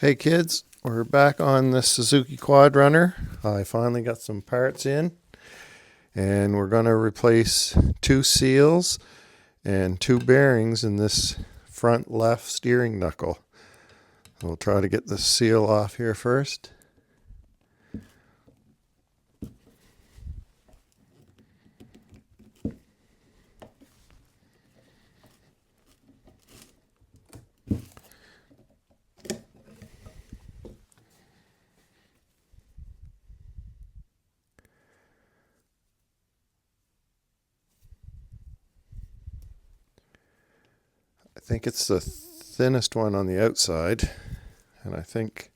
Hey kids, we're back on the Suzuki QuadRunner. I finally got some parts in and we're going to replace two seals and two bearings in this front left steering knuckle. We'll try to get the seal off here first. I think it's the thinnest one on the outside, and I think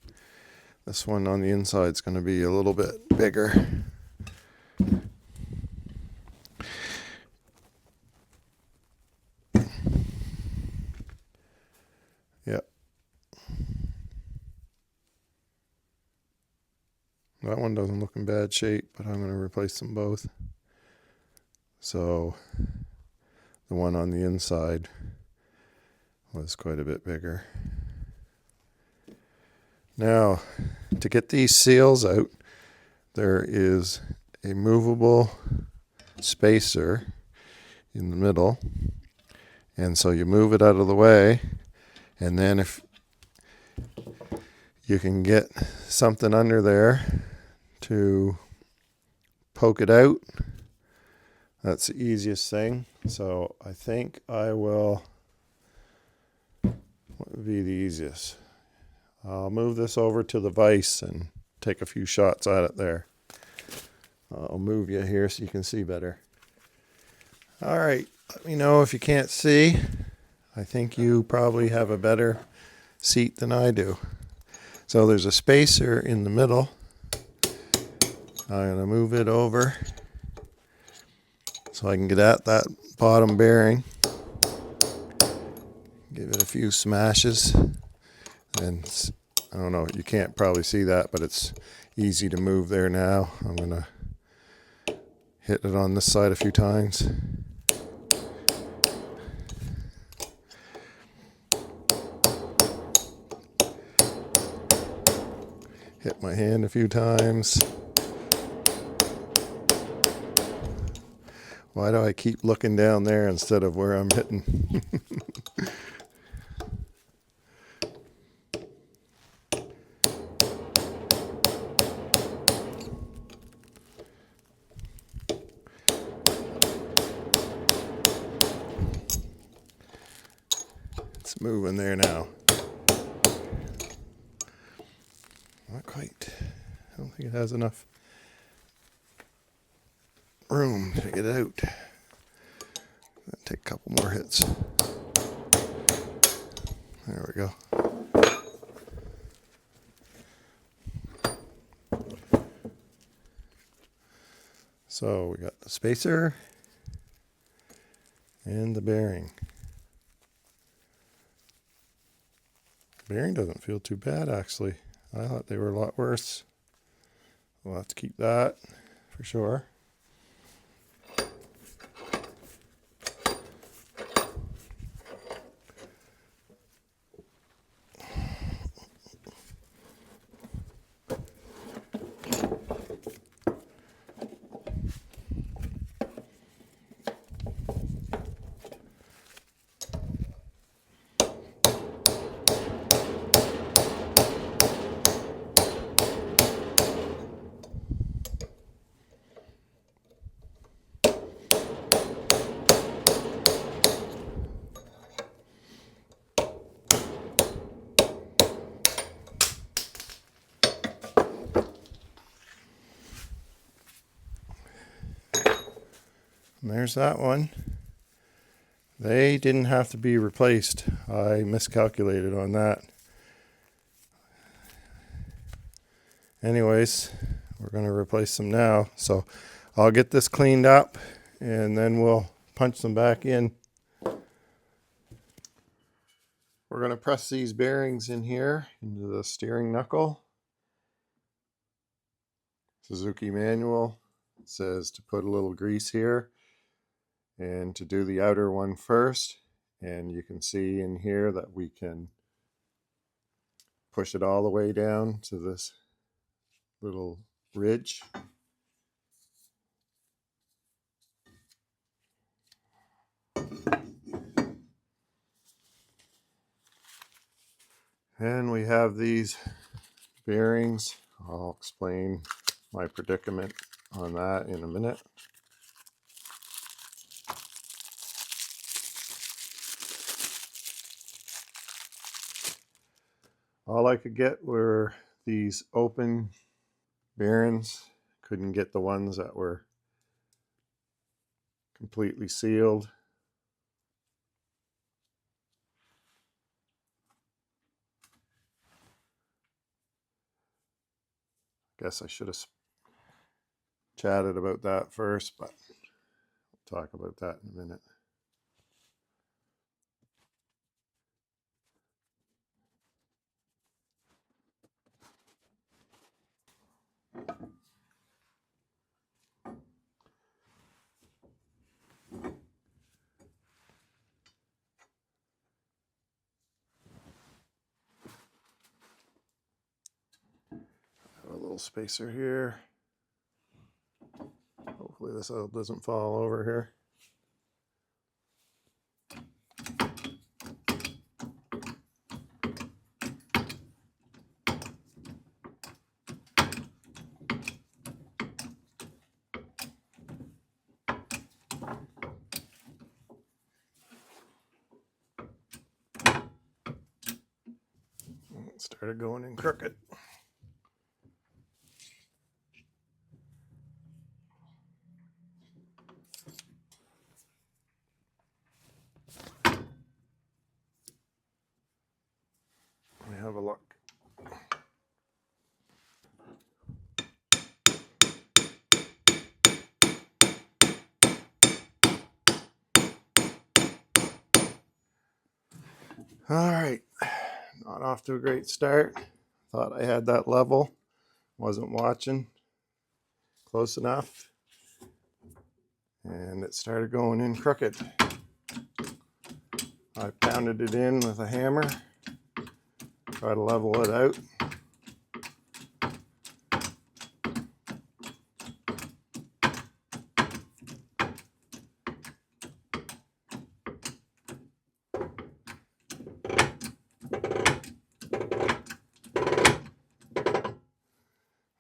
this one on the inside is going to be a little bit bigger. Yep. That one doesn't look in bad shape, but I'm going to replace them both. So the one on the inside was quite a bit bigger. Now, to get these seals out, there is a movable spacer in the middle. And so you move it out of the way, and then if you can get something under there to poke it out, that's the easiest thing. So I think I will, what would be the easiest? I'll move this over to the vise and take a few shots at it there. I'll move you here so you can see better. All right, let me know if you can't see. I think you probably have a better seat than I do. So there's a spacer in the middle. I'm going to move it over so I can get at that bottom bearing. Give it a few smashes. And I don't know, you can't probably see that, but it's easy to move there now. I'm going to hit it on this side a few times. Hit my hand a few times. Why do I keep looking down there instead of where I'm hitting? It's moving there now. Not quite. I don't think it has enough room to get out. Take a couple more hits. There we go. So we got the spacer and the bearing. The bearing doesn't feel too bad actually. I thought they were a lot worse. We'll have to keep that for sure. And there's that one. They didn't have to be replaced. I miscalculated on that. Anyways, we're going to replace them now. So I'll get this cleaned up and then we'll punch them back in. We're going to press these bearings in here into the steering knuckle. Suzuki manual says to put a little grease here and to do the outer one first. And you can see in here that we can push it all the way down to this little ridge. And we have these bearings. I'll explain my predicament on that in a minute. All I could get were these open bearings. Couldn't get the ones that were completely sealed. Guess I should have chatted about that first, but we'll talk about that in a minute. A little spacer here. Hopefully this doesn't fall over here. It started going in crooked. Let me have a look. All right, not off to a great start. Thought I had that level. Wasn't watching close enough. And it started going in crooked. I pounded it in with a hammer. Try to level it out.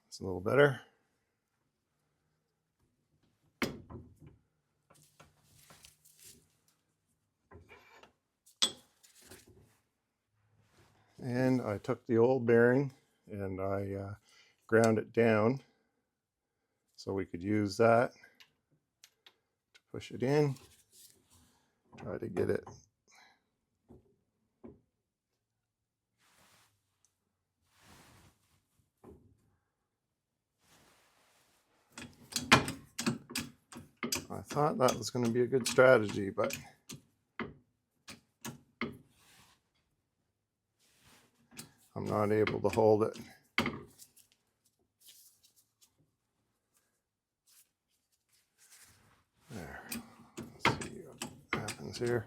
It's a little better. And I took the old bearing and I ground it down so we could use that to push it in. Try to get it I thought that was going to be a good strategy, but I'm not able to hold it. There. Let's see what happens here.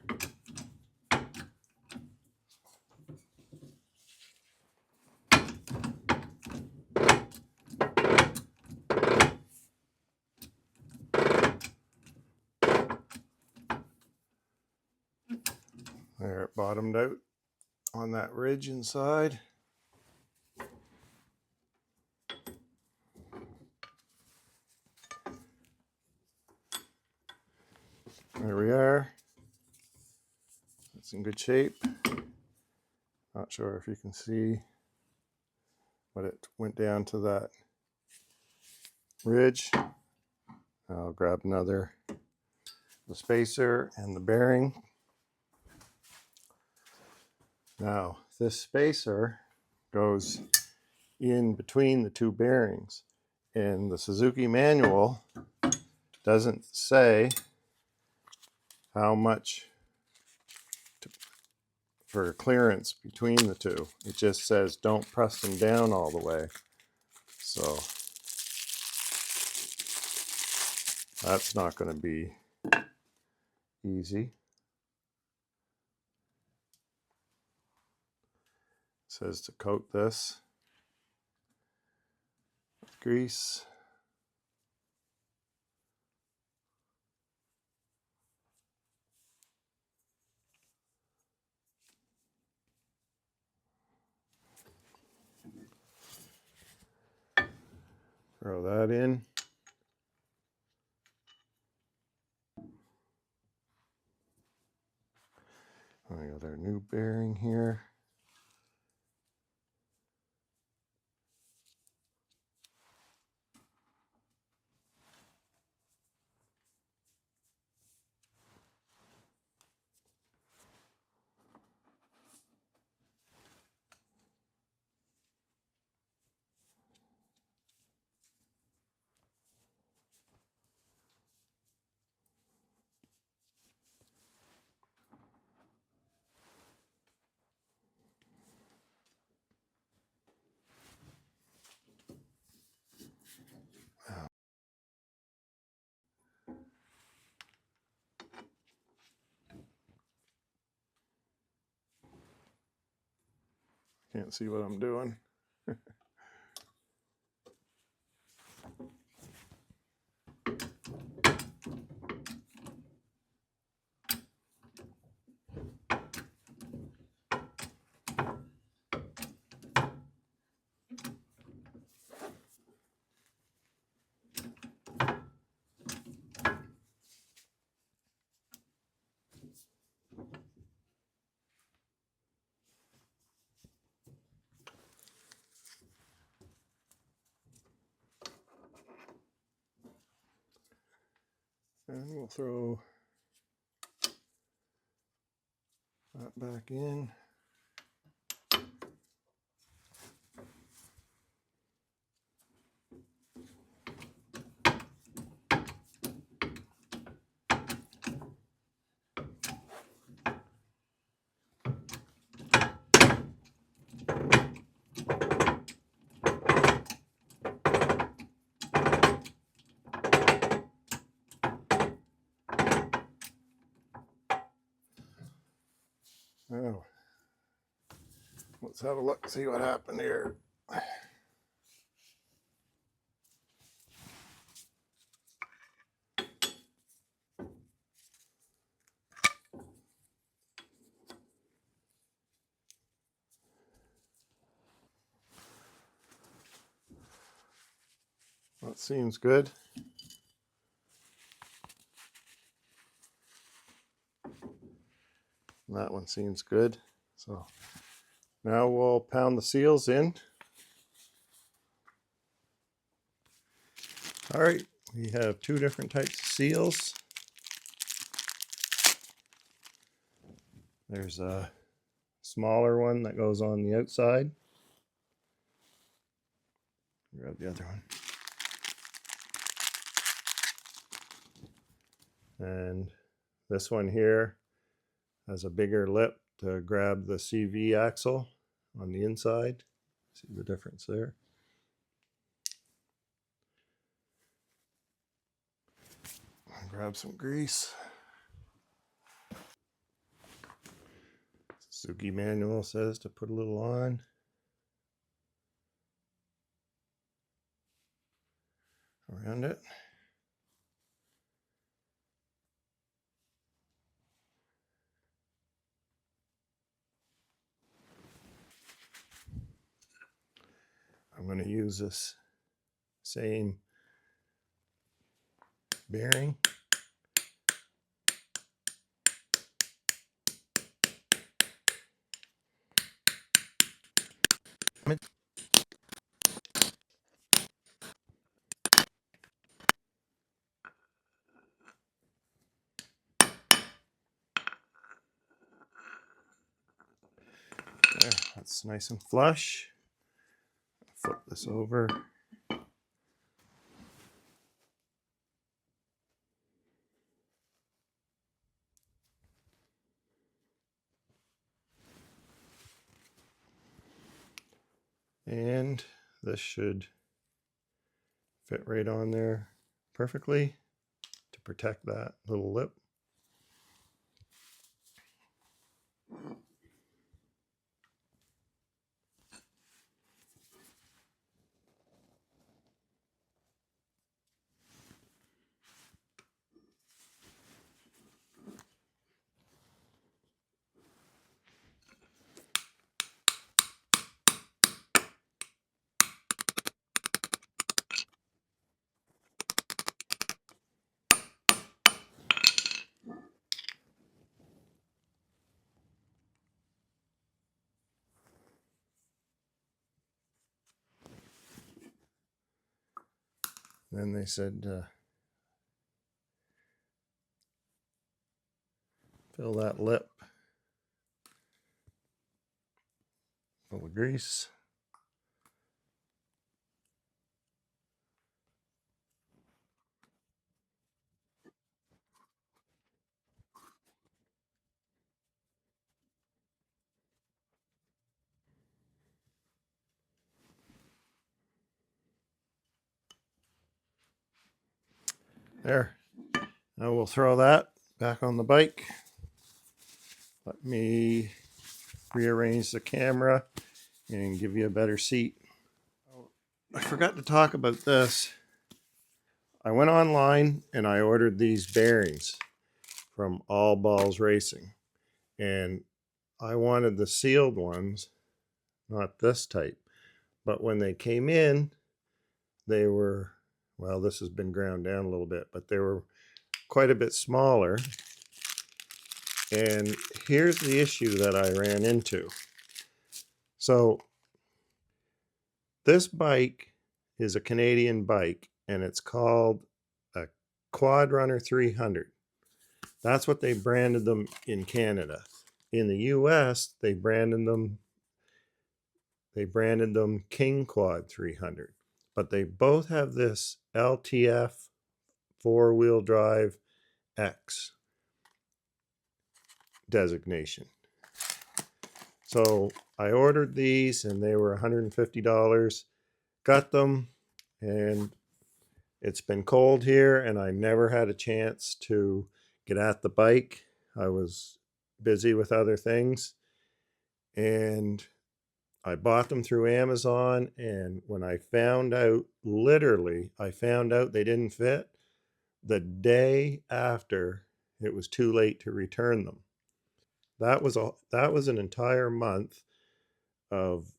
There, it bottomed out on that ridge inside. There we are. It's in good shape. Not sure if you can see, but it went down to that ridge. I'll grab the spacer and the bearing. Now, this spacer goes in between the two bearings, and the Suzuki manual doesn't say how much for clearance between the two. It just says don't press them down all the way. So that's not going to be easy. says to coat this with grease. Throw that in. We got our new bearing here. Can't see what I'm doing. And we'll throw that back in. Oh, let's have a look, see what happened here. That seems good. That one seems good. So now we'll pound the seals in. All right, we have two different types of seals. There's a smaller one that goes on the outside. Grab the other one. And this one here has a bigger lip to grab the CV axle on the inside. See the difference there? Grab some grease. Suzuki manual says to put a little on. Around it. I'm going to use this same bearing. There, that's nice and flush. Flip this over. And this should fit right on there perfectly to protect that little lip. Then they said, fill that lip full of grease. There. Now we'll throw that back on the bike. Let me rearrange the camera and give you a better seat. I forgot to talk about this. I went online and I ordered these bearings from All Balls Racing. And I wanted the sealed ones, not this type. But when they came in, they were, well, this has been ground down a little bit, but they were quite a bit smaller. And here's the issue that I ran into. So this bike is a Canadian bike, and it's called a QuadRunner 300. That's what they branded them in Canada. In the US, they branded them King Quad 300. But they both have this LTF four-wheel drive X designation. So I ordered these and they were $150. Got them, and it's been cold here and I never had a chance to get at the bike. I was busy with other things, and I bought them through Amazon. And when I found out, literally, I found out they didn't fit, the day after it was too late to return them. That was an entire month of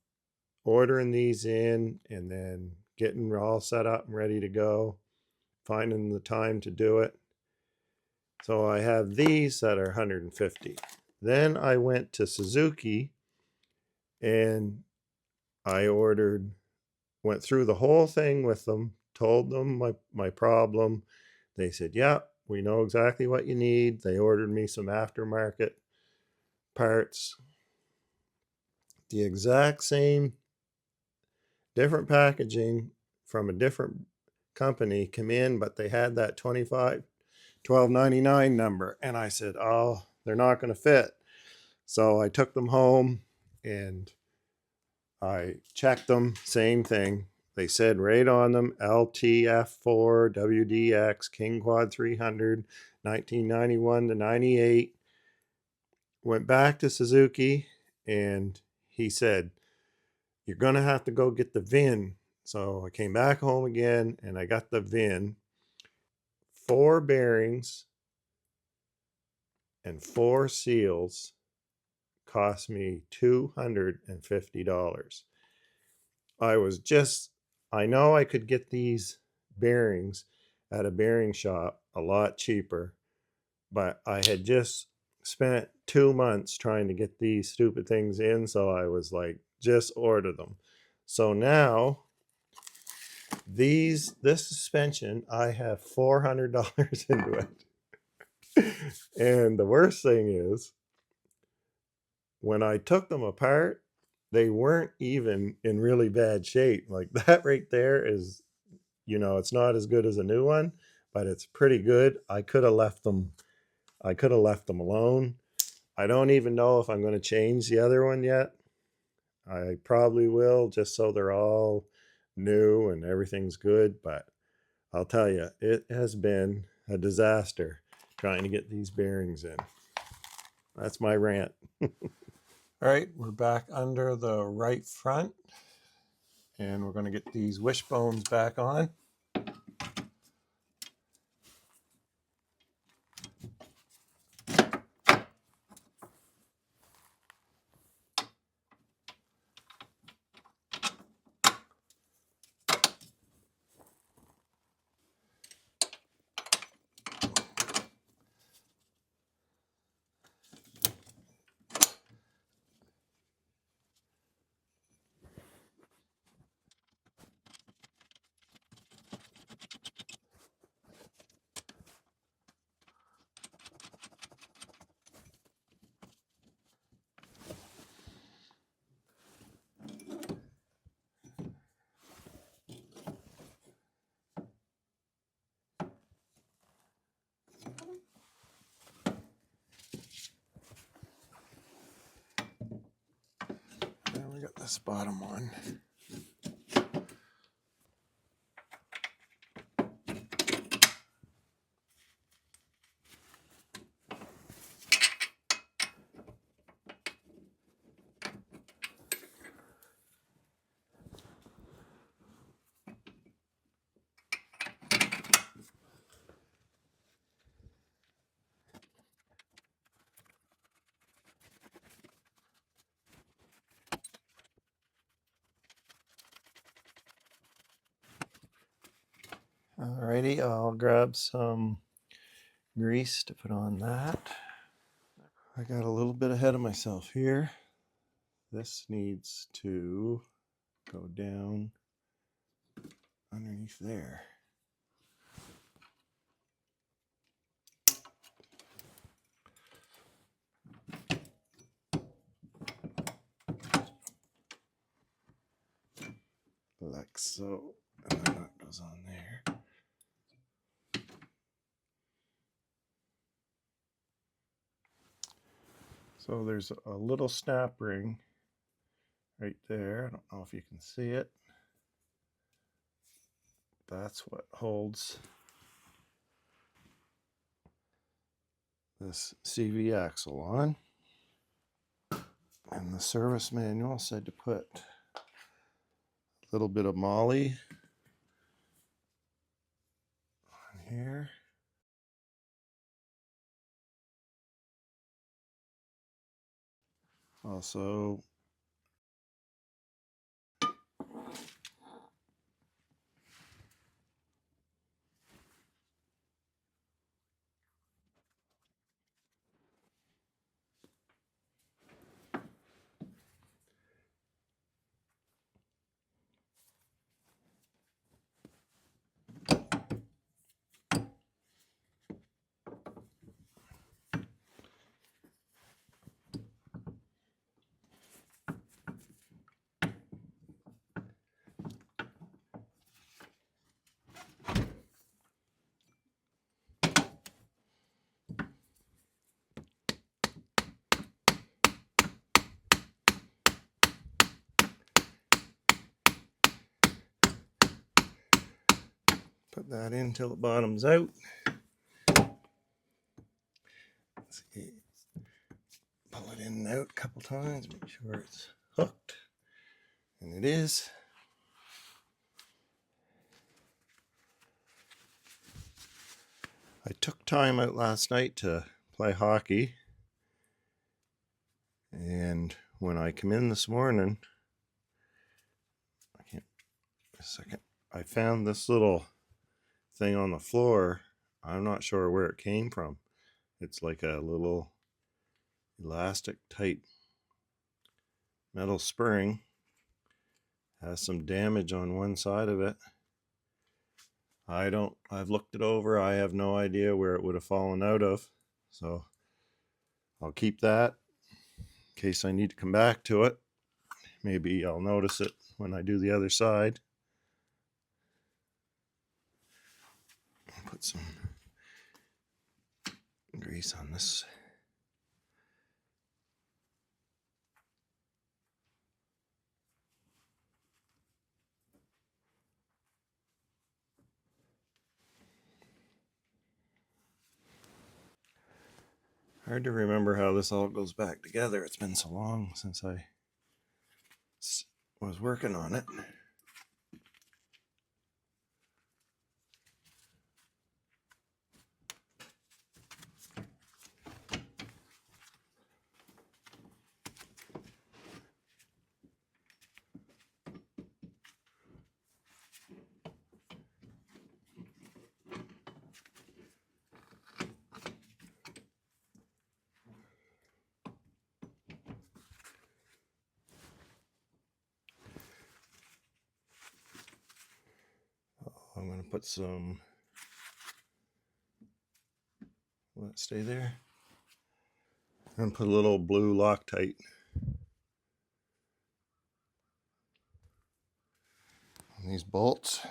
ordering these in and then getting all set up and ready to go, finding the time to do it. So I have these that are 150. Then I went to Suzuki and I went through the whole thing with them, told them my problem. They said, yeah, we know exactly what you need. They ordered me some aftermarket parts, the exact same, different packaging from a different company come in, but they had that 12.99 number. And I said, oh, they're not going to fit. So I took them home and I checked them, same thing. They said right on them, LTF4 WDX King Quad 300, 1991 to 98. Went back to Suzuki and he said, you're going to have to go get the VIN. So I came back home again and I got the VIN. 4 bearings and 4 seals cost me $250. I know I could get these bearings at a bearing shop a lot cheaper, but I had just spent 2 months trying to get these stupid things in, so I was like, just order them. So now this suspension, I have $400 into it. And the worst thing is, when I took them apart, they weren't even in really bad shape. Like that right there is, it's not as good as a new one, but it's pretty good. I could have left them alone. I don't even know if I'm going to change the other one yet. I probably will, just so they're all new and everything's good. But I'll tell you, it has been a disaster trying to get these bearings in. That's my rant. All right, we're back under the right front, and we're going to get these wishbones back on. this bottom one. Alrighty, I'll grab some grease to put on that. I got a little bit ahead of myself here. This needs to go down underneath there. Like so, and then that goes on there. So there's a little snap ring right there. I don't know if you can see it. That's what holds this CV axle on. And the service manual said to put a little bit of moly on here. Also, put that in till the bottom's out. Let's see. Pull it in and out a couple times, make sure it's hooked. And it is. I took time out last night to play hockey. And when I come in this morning, I found this little thing on the floor. I'm not sure where it came from. It's like a little elastic tight metal spring. Has some damage on one side of it. I've looked it over. I have no idea where it would have fallen out of. So I'll keep that in case I need to come back to it. Maybe I'll notice it when I do the other side. Put some grease on this. Hard to remember how this all goes back together. It's been so long since I was working on it. I'm going to put some, will it stay there? I'm going to put a little blue Loctite on these bolts.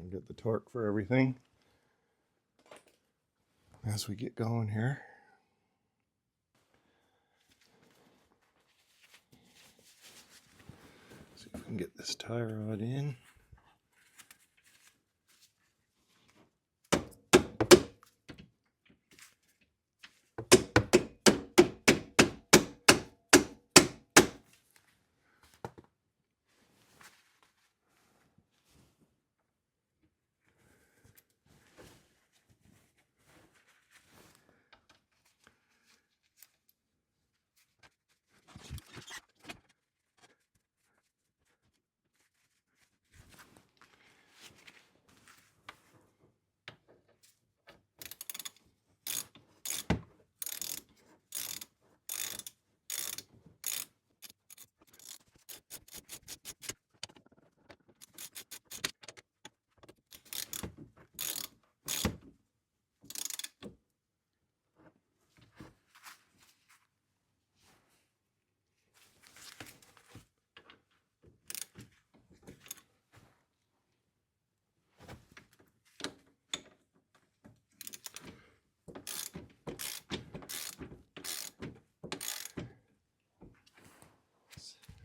I'll get the torque for everything as we get going here. See if we can get this tie rod in.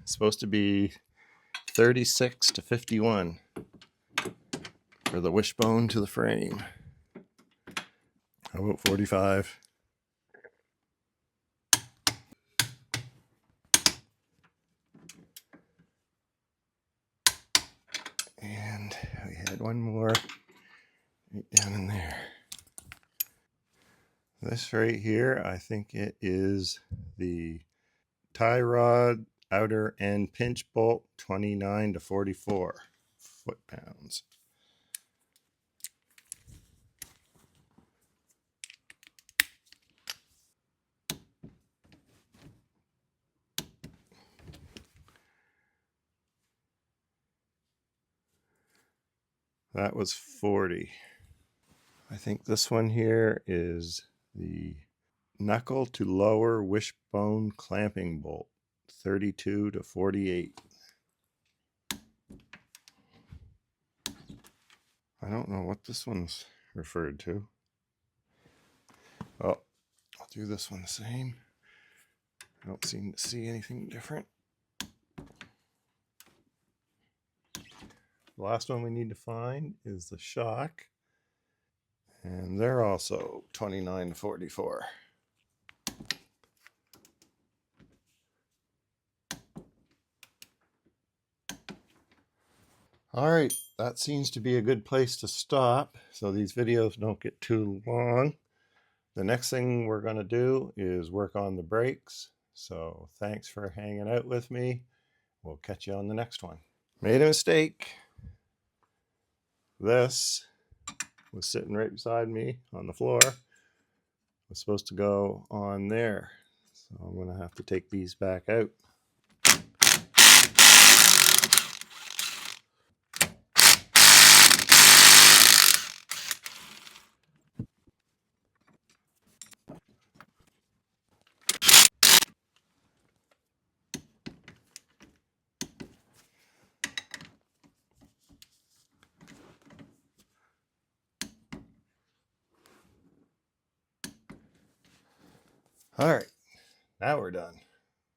It's supposed to be 36 to 51 for the wishbone to the frame. How about 45? And we had one more right down in there. This right here, I think it is the tie rod outer end pinch bolt, 29 to 44 foot-pounds. That was 40. I think this one here is the knuckle to lower wishbone clamping bolt, 32 to 48. I don't know what this one's referred to. Oh, I'll do this one the same. I don't seem to see anything different. The last one we need to find is the shock. And they're also 29 to 44. All right, that seems to be a good place to stop so these videos don't get too long. The next thing we're going to do is work on the brakes. So thanks for hanging out with me. We'll catch you on the next one. Made a mistake. This was sitting right beside me on the floor. Was supposed to go on there. So I'm going to have to take these back out. All right, now we're done.